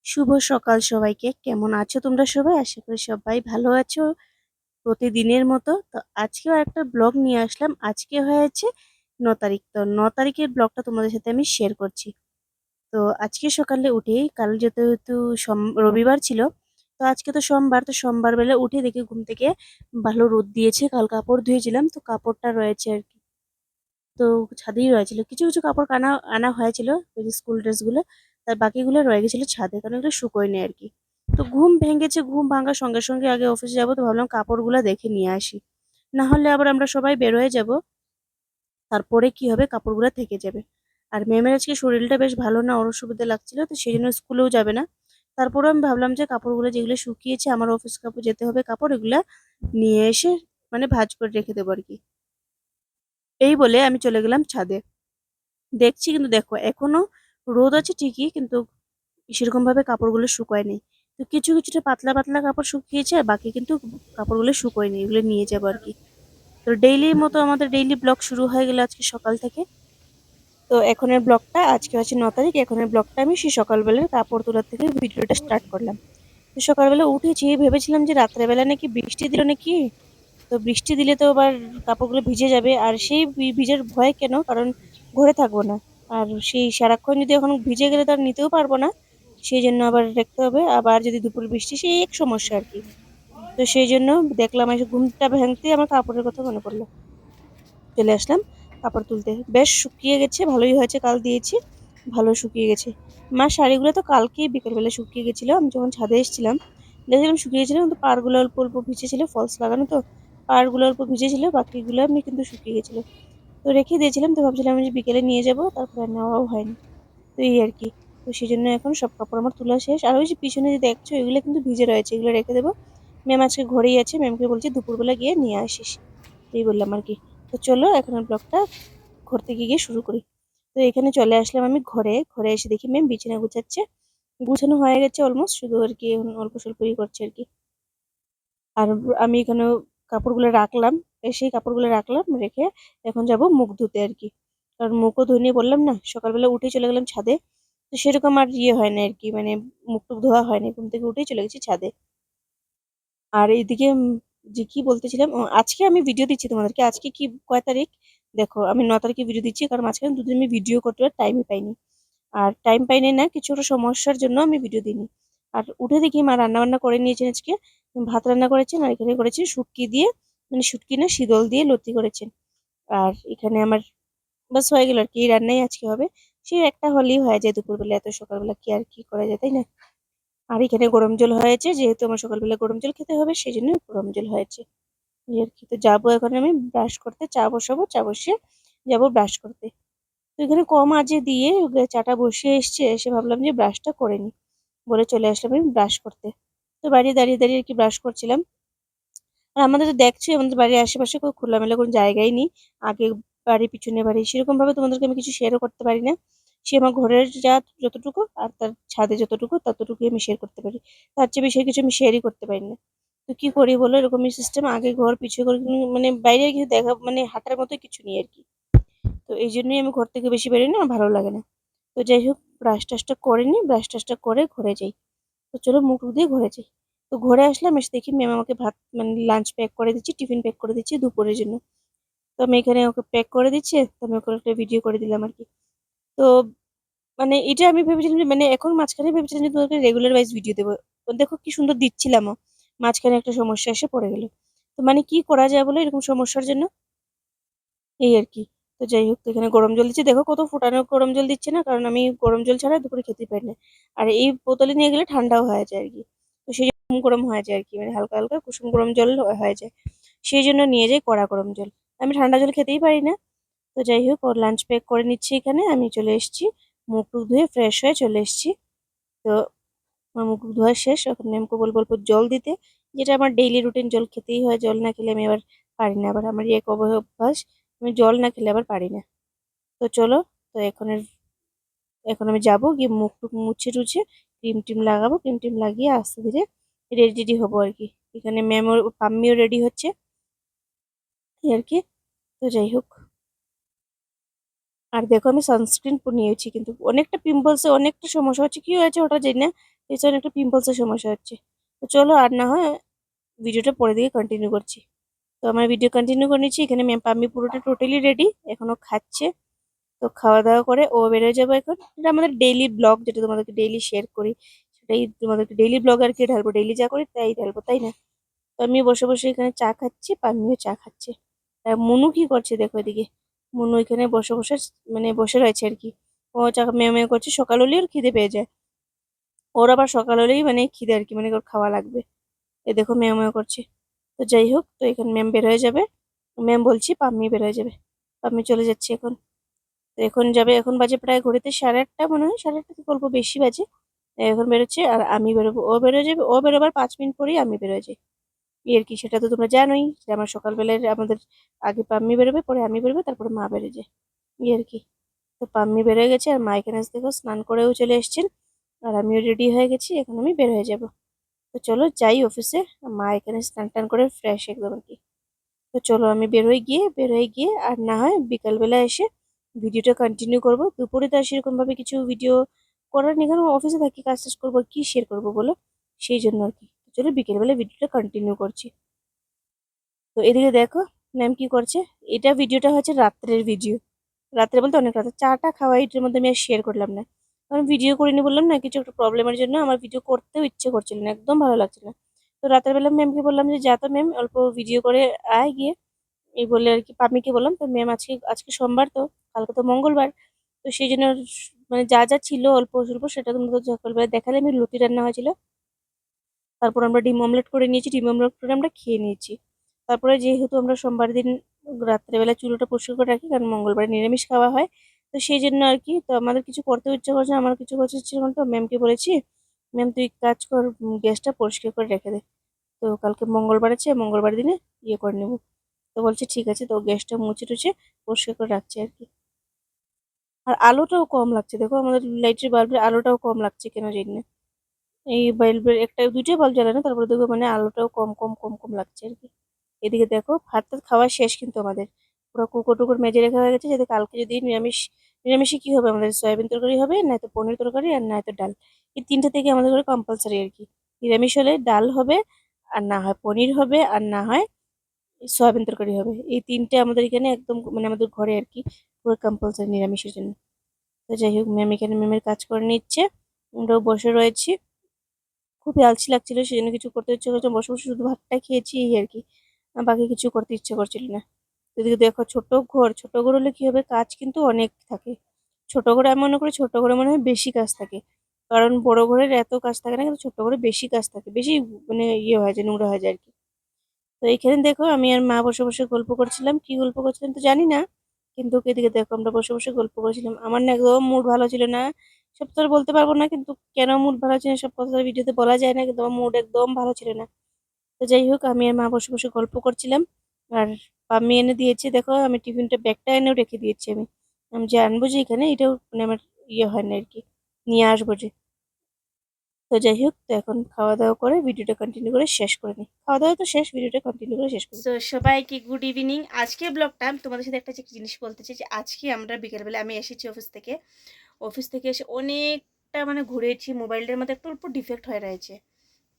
শুভ সকাল সবাইকে। কেমন আছো তোমরা সবাই? আশা করি সবাই ভালো আছো প্রতিদিনের মতো। তো আজকেও একটা ব্লগ নিয়ে আসলাম। আজকে হয়েছে ৯ তারিখ। তো ৯ তারিখের ব্লগটা তোমাদের সাথে আমি শেয়ার করছি। তো আজকে সকালে উঠেই কাল যেহেতু রবিবার ছিল, তো আজকে তো সোমবার। তো সোমবার বেলা উঠে দেখি ঘুম থেকে ভালো রোদ দিয়েছে। কাল কাপড় ধুয়েছিলাম, তো কাপড়টা রয়েছে আর কি। তো ছাদেই রয়েছিল। কিছু কিছু কাপড় আনা আনা হয়েছিল, ওই যে স্কুল ড্রেসগুলো। তার বাকিগুলো রয়ে গেছিল ছাদে, কারণ এগুলো শুকোয়নি আর কি। তো ঘুম ভেঙেছে, ঘুম ভাঙার সঙ্গে সঙ্গে আগে অফিসে যাবো, তো ভাবলাম কাপড়গুলো দেখে নিয়ে আসি। না হলে আবার আমরা সবাই বের হয়ে যাব, তারপরে কি হবে, কাপড়গুলো থেকে যাবে। আর ম্যামের আজকে শরীরটা বেশ ভালো না, ওর অসুবিধা লাগছিল, তো সেই জন্য স্কুলেও যাবে না। তারপরে আমি ভাবলাম যে কাপড়গুলো যেগুলো শুকিয়েছে, আমার অফিস কাপড় যেতে হবে, কাপড় এগুলা নিয়ে এসে মানে ভাঁজ করে রেখে দেবো আর কি। এই বলে আমি চলে গেলাম ছাদে। দেখছি, কিন্তু দেখো এখনো রোদ আছে ঠিকই, কিন্তু সেরকম ভাবে কাপড়গুলো শুকায়নি। তো কিছু কিছুটা পাতলা পাতলা কাপড় শুকিয়েছে, আর বাকি কিন্তু কাপড়গুলো শুকোয়নি, এগুলো নিয়ে যাবো আর কি। তো ডেইলির মতো আমাদের ডেইলি ব্লগ শুরু হয়ে গেল আজকে সকাল থেকে। তো এখনের ব্লগটা, আজকে হচ্ছে ৯ তারিখ, এখনের ব্লগটা আমি সেই সকালবেলার কাপড় তোলার থেকে ভিডিওটা স্টার্ট করলাম। তো সকালবেলা উঠেছি, ভেবেছিলাম যে রাত্রেবেলা নাকি বৃষ্টি দিল নাকি। তো বৃষ্টি দিলে তো আবার কাপড়গুলো ভিজে যাবে, আর সেই ভিজার ভয় কেন, কারণ ঘরে থাকবো না। আর সেই সারাক্ষণ যদি এখন ভিজে গেলে তার নিতেও পারবো না, সেই জন্য আবার রাখতে হবে। আবার যদি দুপুর বৃষ্টি, সেই এক সমস্যা আর কি। তো সেই জন্য দেখলাম, এসে ঘুমটা ভাঙতে আমার কাপড়ের কথা মনে পড়লো, চলে আসলাম কাপড় তুলতে। বেশ শুকিয়ে গেছে, ভালোই হয়েছে, কাল দিয়েছি, ভালো শুকিয়ে গেছে। মা শাড়িগুলো তো কালকেই বিকেলবেলা শুকিয়ে গেছিল, আমি যখন ছাদে এসেছিলাম দেখছিলাম শুকিয়ে গেছিল, কিন্তু পাড়গুলো অল্প অল্প ভিজে ছিল, ফলস লাগানো তো পাড়গুলো অল্প ভিজে ছিল, বাকিগুলো এমনি কিন্তু শুকিয়ে গেছিল। তো রেখে দিয়েছিলাম, তো ভাবছিলাম যে বিকেলে নিয়ে যাব, তারপরে আর নেওয়াও হয়নি। তো এই আর কি। তো সেই জন্য এখন সব কাপড় আমার তোলা শেষ। আর ওই যে পিছনে যে দেখছো, এগুলো কিন্তু ভিজে রয়েছে, এগুলো রেখে দেবো। ম্যাম আজকে ঘরেই আছে, ম্যামকে বলছি দুপুরবেলা গিয়ে নিয়ে আসিস। এই বললাম আর কি। তো চলো এখন ব্লগটা ঘর থেকে গিয়ে শুরু করি। তো এখানে চলে আসলাম আমি ঘরে। ঘরে এসে দেখি ম্যাম বিছানা গুছাচ্ছে। গুছানো হয়ে গেছে অলমোস্ট, শুধু আর কি এখন অল্প স্বল্পই করছে আর কি। আর আমি এখানে কাপড়গুলো রাখলাম, এসেই কাপড়গুলো রাখলাম, রেখে এখন যাব মুখ ধুতে আর কি। কারণ মুখও ধুয়ে বললাম না, সকালবেলা উঠে চলে গেলাম ছাদে। তো সেরকম আর হয় না আর কি, মানে মুখ টুক ধোয়া হয়নি, ঘুম থেকে উঠেই চলে গেছি ছাদে। আর এইদিকে যে কি বলতেছিলাম, আজকে আমি ভিডিও দিচ্ছি তোমাদেরকে। আজকে কি কয় তারিখ? দেখো, আমি ৯ তারিখে ভিডিও দিচ্ছি, কারণ মাঝখানে দুদিন আমি ভিডিও করতে টাইমই পাইনি। আর টাইম পাইনি না, কিছু একটা সমস্যার জন্য আমি ভিডিও দিইনি। আর উঠে দেখি মা রান্না বান্না করে নিয়েছেন আজকে। ভাত রান্না করেছেন, আর এখানে করেছেন শুটকি দিয়ে, মানে শুটকি না, শীতল দিয়ে লতি করেছেন। আর এখানে আমার বাস হয়ে গেল আর কি, এই রান্নাই আজকে হবে। সে একটা হলেই হয়ে যায় দুপুরবেলা, এত সকালবেলা কি আর কি করা যায়, তাই না? আর এখানে গরম জল হয়েছে, যেহেতু আমার সকালবেলা গরম জল খেতে হবে, সেই জন্য গরম জল হয়েছে। এই আর কি। তো যাবো এখন আমি ব্রাশ করতে, চা বসাবো, চা বসিয়ে যাবো ব্রাশ করতে। তো এখানে কম আঁচে দিয়ে চাটা বসিয়ে এসছে, এসে ভাবলাম যে ব্রাশটা করে নি, বলে চলে আসলাম আমি ব্রাশ করতে। তো বাড়ি দাঁড়িয়ে দাঁড়িয়ে আর কি ব্রাশ করছিলাম। আর আমাদের তো দেখছি, আমাদের বাড়ির আশেপাশে কোনো খোলামেলা কোনো জায়গাই নেই। আগে বাড়ি, পিছনে বাড়ি, সেরকম ভাবে তোমাদেরকে আমি কিছু শেয়ারও করতে পারি না। সে আমার ঘরের যা যতটুকু, আর তার ছাদে যতটুকু, ততটুকুই আমি শেয়ার করতে পারি। তার চেয়ে বেশি কিছু আমি শেয়ারই করতে পারি না। তো কি করি বলো, এরকমই সিস্টেম, আগে ঘর পিছিয়ে ঘর, মানে বাইরে কিছু দেখা, মানে হাঁটার মতো কিছু নেই আর কি। তো এই জন্যই আমি ঘর থেকে বেশি বেরোই না, ভালো লাগে না। তো যাই হোক, ব্রাশ টাশটা করে নি, ব্রাশ টাশটা করে ঘরে যাই। তো চলো মুখ টুক দিয়ে ঘরে যাই। তো ঘরে আসলাম, এসে দেখি ম্যাম আমাকে ভাত, মানে লাঞ্চ প্যাক করে দিচ্ছি, টিফিন প্যাক করে দিচ্ছি দুপুরের জন্য। তো আমি এখানে ওকে প্যাক করে দিচ্ছি, তো আমি ওকে একটা ভিডিও করে দিলাম আর কি। তো মানে এটা আমি ভেবেছিলাম যে, মানে এখন মাঝখানে ভেবেছিলাম যে তোমাকে রেগুলার ওয়াইজ ভিডিও দেবো। তো দেখো কি সুন্দর দিচ্ছিলামও, মাঝখানে একটা সমস্যা এসে পড়ে গেল। তো মানে কি করা যায় বলো এরকম সমস্যার জন্য, এই আর কি। তো যাই হোক, তো এখানে গরম জল দিচ্ছি, দেখো কত ফুটানো গরম জল দিচ্ছে না, কারণ আমি গরম জল ছাড়া দুপুরে খেতে পারি না। আর এই বোতলে নিয়ে গেলে ঠান্ডাও হয়ে যায় আর কি। তো সেই জন্য গরম হয়ে যায় আর কি, মানে হালকা হালকা কুসুম গরম জল হয়ে যায়। সেই জন্য নিয়ে যাই কড়া গরম জল, আমি ঠান্ডা জল খেতেই পারি না। তো যাই হোক, ওর লাঞ্চ প্যাক করে নিচ্ছি এখানে, আমি চলে এসেছি। মুখ টুক ধুয়ে ফ্রেশ হয়ে চলে এসেছি। তো আমার মুখ ধোয়া শেষ, এখন ম্যামকে বলবো অল্প জল দিতে, যেটা আমার ডেইলি রুটিন, জল খেতেই হয়, জল না খেলে আমি আবার পারি না, আবার আমার এক অভ্যাস, আমি জল না খেলে আবার পারি না। তো চলো, তো এখন আমি যাবো গিয়ে মুখ টুক মুছে টুছে ক্রিম টিম লাগাবো, ক্রিম টিম লাগিয়ে আস্তে ধীরে রেডি টেডি হবো আর কি। এখানে ম্যাম ওর পাম্মিও রেডি হচ্ছে, এই আর কি। তো যাই হোক, আর দেখো আমি সানস্ক্রিন নিয়েছি, কিন্তু অনেকটা পিম্পলসে অনেকটা সমস্যা হচ্ছে, কি হয়েছে ওটা জানি না, এছাড়া একটা পিম্পলসের সমস্যা হচ্ছে। তো চলো আর না হয় ভিডিওটা পরে দিকে কন্টিনিউ করছি। তো আমার ভিডিও কন্টিনিউ করে নিচ্ছি। এখানে ম্যাম পাম্মি পুরোটা টোটালি রেডি, এখনও খাচ্ছে। তো খাওয়া দাওয়া করে ও বেরোয় যাবো এখন। এটা আমাদের ডেইলি ব্লগ, যেটা তোমাদেরকে ডেইলি শেয়ার করি, সেটাই তোমাদেরকে ডেইলি ব্লগ আর কি ঢালবো, ডেইলি যা করি তাই ঢালবো, তাই না? তো আমি বসে বসে এখানে চা খাচ্ছি, পাম্মিও চা খাচ্ছে। আর মনু কি করছে দেখো এদিকে। মনু এখানে বসে বসে মানে বসে রয়েছে আর কি। ও চা মেয়ে মেয়ে করছে, সকাল হলেই ওর খিদে পেয়ে যায়। ওর আবার সকাল হলেই মানে খিদে আর কি, মানে ওর খাওয়া লাগবে। এ দেখো মেয়ে মেয়ে করছে। তো যাই হোক, তো এখানে ম্যাম বের হয়ে যাবে। ম্যাম বলছি পাম্মি বের হয়ে যাবে। পাম্মি চলে যাচ্ছে এখন। তো এখন যাবে, এখন বাজে প্রায় ঘড়িতে 8:30 মনে হয়, 8:30 থেকে অল্প বেশি বাজে। এখন বেরোচ্ছে আর আমি বেরোবো, ও বেরোয় যাবে। ও বেরোবার 5 মিনিট পরেই আমি বেরোয় যাই। এর কি সেটা তো তোমরা জানোই যে আমার সকালবেলায় আমাদের আগে পাম্মি বেরোবে, পরে আমি বেরোবো, তারপরে মা বেরোয় যায়। আর কি। তো পাম্মি বেরোয় গেছে আর মা এখানে দেখো স্নান করেও চলে এসেছেন। আর আমিও রেডি হয়ে গেছি, এখন আমি বের হয়ে যাব। তো চলো যাই অফিসে। মা এখানে স্নান টান করে ফ্রেশ একদম আর কি। তো চলো আমি বের হয়ে গিয়ে আর না হয় বিকালবেলা এসে ভিডিওটা কন্টিনিউ করব। দুপুরে তো আর সেরকম ভাবে কিছু ভিডিও করার নেই, কারণ অফিসে থাকি, কাজ টাজ করবো, কি শেয়ার করবো বলো? সেই জন্য আর কি। তো চলো বিকেলবেলা ভিডিওটা কন্টিনিউ করছি। তো এদিকে দেখো ম্যাম কি করছে। এটা ভিডিওটা হচ্ছে রাত্রের ভিডিও। রাত্রে বলতে অনেক রাতে চাটা খাওয়া, এটার মধ্যে আমি আর শেয়ার করলাম না, কারণ ভিডিও করিনি বললাম না, কিছু একটা প্রবলেমের জন্য আমার ভিডিও করতেও ইচ্ছে করছিল না, একদম ভালো লাগছিল না। তো রাতের বেলা ম্যামকে বললাম যে যা তো ম্যাম অল্প ভিডিও করে আয় গিয়ে, এই বলে আর কি পামিকে বললাম। তো ম্যাম আজকে আজকে সোমবার, তো কালকে তো মঙ্গলবার। তো সেই জন্য মানে যা যা ছিল অল্প স্বল্প সেটা তোমরা তো সকালবেলা দেখালে, আমি লুচি রান্না হয়েছিল। তারপর আমরা ডিম অমলেট করে নিয়েছি, ডিম অমলেট করে আমরা খেয়ে নিয়েছি। তারপরে যেহেতু আমরা সোমবার দিন রাত্রেবেলা চুলোটা পরিষ্কার করে রাখি, কারণ মঙ্গলবার নিরামিষ খাওয়া হয়। তো সেই জন্য আর কি, তো আমাদের কিছু করতে ইচ্ছে করছে না, আমার কিছু করতে ইচ্ছে করছে না। তো ম্যামকে বলেছি, ম্যাম তুই কাজ কর, গ্যাসটা পরিষ্কার করে রেখে দে। তো কালকে মঙ্গলবার আছে, মঙ্গলবার দিনে ইয়ে করে নেবো। তো বলছে ঠিক আছে, তো গ্যাসটা মুছে টুছে পরিষ্কার করে রাখছে আর কি। আর আলোটাও কম লাগছে দেখো, আমাদের লাইটের বাল্বের আলোটাও কম লাগছে কেন জানি না। এই বাল্বের একটা দুইটাই বাল্ব জ্বালানো, তারপরে দেখো মানে আলোটাও কম কম কম কম লাগছে আর কি। এদিকে দেখো ভাত টাত খাওয়া শেষ কিন্তু আমাদের, পুরো কুকো টুকুর মেজে রাখা হয়ে গেছে, যাতে কালকে যদি নিরামিষে কি হবে আমাদের, সয়াবিন তরকারি হবে, নয়তো পনির তরকারি, আর নয়তো ডাল। এই তিনটা থেকে আমাদের ঘরে কম্পালসারি আর কি। নিরামিষ হলে ডাল হবে, আর না হয় পনির হবে, আর না হয় সয়াবিন তরকারি হবে। এই তিনটে আমাদের এখানে একদম মানে আমাদের ঘরে আর কি পুরো কম্পালসারি নিরামিষের জন্য। তো যাই হোক, ম্যাম এখানে ম্যামের কাজ করে নিচ্ছে, আমরাও বসে রয়েছি। খুবই আলসি লাগছিল, সেজন্য কিছু করতে ইচ্ছে করছে, বসে বসে শুধু ভাতটা খেয়েছি এই আর কি। বাকি কিছু করতে ইচ্ছে করছিল না। এদিকে দেখো ছোট ঘর, ছোট ঘর হলে কি হবে, কাজ কিন্তু অনেক থাকে। ছোট ঘরে আমি মনে করি ছোট ঘরে মনে হয় বেশি কাজ থাকে, কারণ বড় ঘরের এত কাজ থাকে না, কিন্তু ছোট ঘরে বেশি কাজ থাকে, বেশি মানে ইয়ে হয়ে যায়, নোংরা হয়ে যায় আর কি। তো এখানে দেখো আমি আর মা বসে বসে গল্প করছিলাম, কি গল্প করছিলাম তো জানি না, কিন্তু এদিকে দেখো আমরা বসে বসে গল্প করছিলাম। আমার না একদম মুড ভালো ছিল না, সব তো আর বলতে পারবো না, কিন্তু কেন মুড ভালো ছিল না সব কথা ভিডিওতে বলা যায় না, কিন্তু আমার মুড একদম ভালো ছিল না। তো যাই হোক, আমি আর মা বসে বসে গল্প করছিলাম। আর পাম্মি এনে দিয়েছে দেখো, আমি টিফিনটা ব্যাগটা এনেও রেখে দিয়েছি। আমি যে আনবো যে এখানে এটাও মানে আমার ইয়ে হয় না আর কি, নিয়ে আসবো যে। তো যাই হোক, তো এখন খাওয়া দাওয়া করে ভিডিওটা কন্টিনিউ করে শেষ করে নিই। খাওয়া দাওয়া তো শেষ, ভিডিওটা কন্টিনিউ করে শেষ করি। তো সবাইকে গুড ইভিনিং। আজকে ব্লগটা আমি তোমাদের সাথে একটা জিনিস বলতে চাই, যে আজকে আমরা বিকেলবেলা আমি এসেছি অফিস থেকে এসে অনেকটা মানে ঘুরেছি। মোবাইলটার মধ্যে একটু অল্প ডিফেক্ট হয়ে রয়েছে,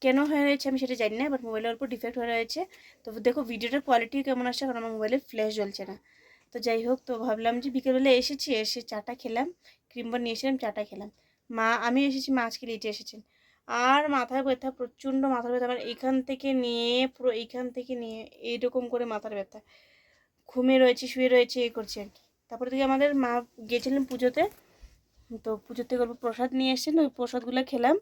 কেন হয়ে রয়েছে আমি সেটা জানি না, বাট মোবাইলের অল্প ডিফেক্ট হয়ে রয়েছে। তো দেখো ভিডিওটার কোয়ালিটিও কেমন আসছে, কারণ আমার মোবাইলে ফ্ল্যাশ জ্বলছে না। তো যাই হোক, তো ভাবলাম যে বিকেলবেলা এসেছি, এসে চাটা খেলাম, ক্রিম বার নিয়ে এসেছিলাম, চাটা খেলাম। আমি এসেছি, মা আজকে লেটে এসেছেন। আর মাথায় ব্যথা, প্রচণ্ড মাথার ব্যথা, আমার এইখান থেকে নিয়ে পুরো এইখান থেকে নিয়ে এইরকম করে মাথার ব্যথা। ঘুমে রয়েছে, শুয়ে রয়েছে, এই করছে আর কি। তারপরে থেকে আমাদের মা গিয়েছিলেন পুজোতে, তো পুজোর থেকে অল্প প্রসাদ নিয়ে এসেছেন, ওই প্রসাদগুলো খেলাম।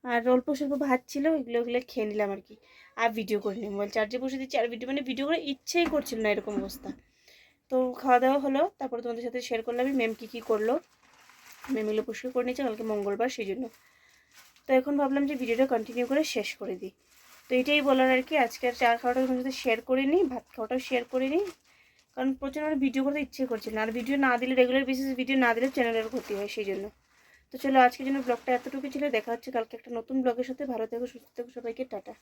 আর অল্প স্বল্প ভাত ছিল, ওগুলো খেয়ে নিলাম আর কি। আর ভিডিও করিনি, মোবাইল চার্জে বসে দিচ্ছি, আর ভিডিও মানে ভিডিও করে ইচ্ছেই করছিল না, এরকম অবস্থা। তো খাওয়া দাওয়া হলো, তারপরে তোমাদের সাথে শেয়ার করলাম ম্যাম কী করলো। ম্যাম এগুলো পরিষ্কার করে নিয়েছে, কালকে মঙ্গলবার সেই জন্য। তো এখন ভাবলাম যে ভিডিওটা কন্টিনিউ করে শেষ করে দিই। তো এটাই বলার আর কি, আজকে আর চা খাওয়াটা তোমার সাথে শেয়ার করিনি, ভাত খাওয়াটাও শেয়ার করিনি, কারণ প্রচণ্ড আমার ভিডিও করতে ইচ্ছে করছিল না। আর ভিডিও না দিলে, রেগুলার বেসিস ভিডিও না দিলে চ্যানেলের ক্ষতি হয়, সেই জন্য। তো চলো আজকের জন্য ব্লগটা এতটুকু ছিল, দেখা হচ্ছে কালকে একটা নতুন ব্লগের সাথে। ভালো থেকো, সুস্থ থেকো, সবাইকে টাটা।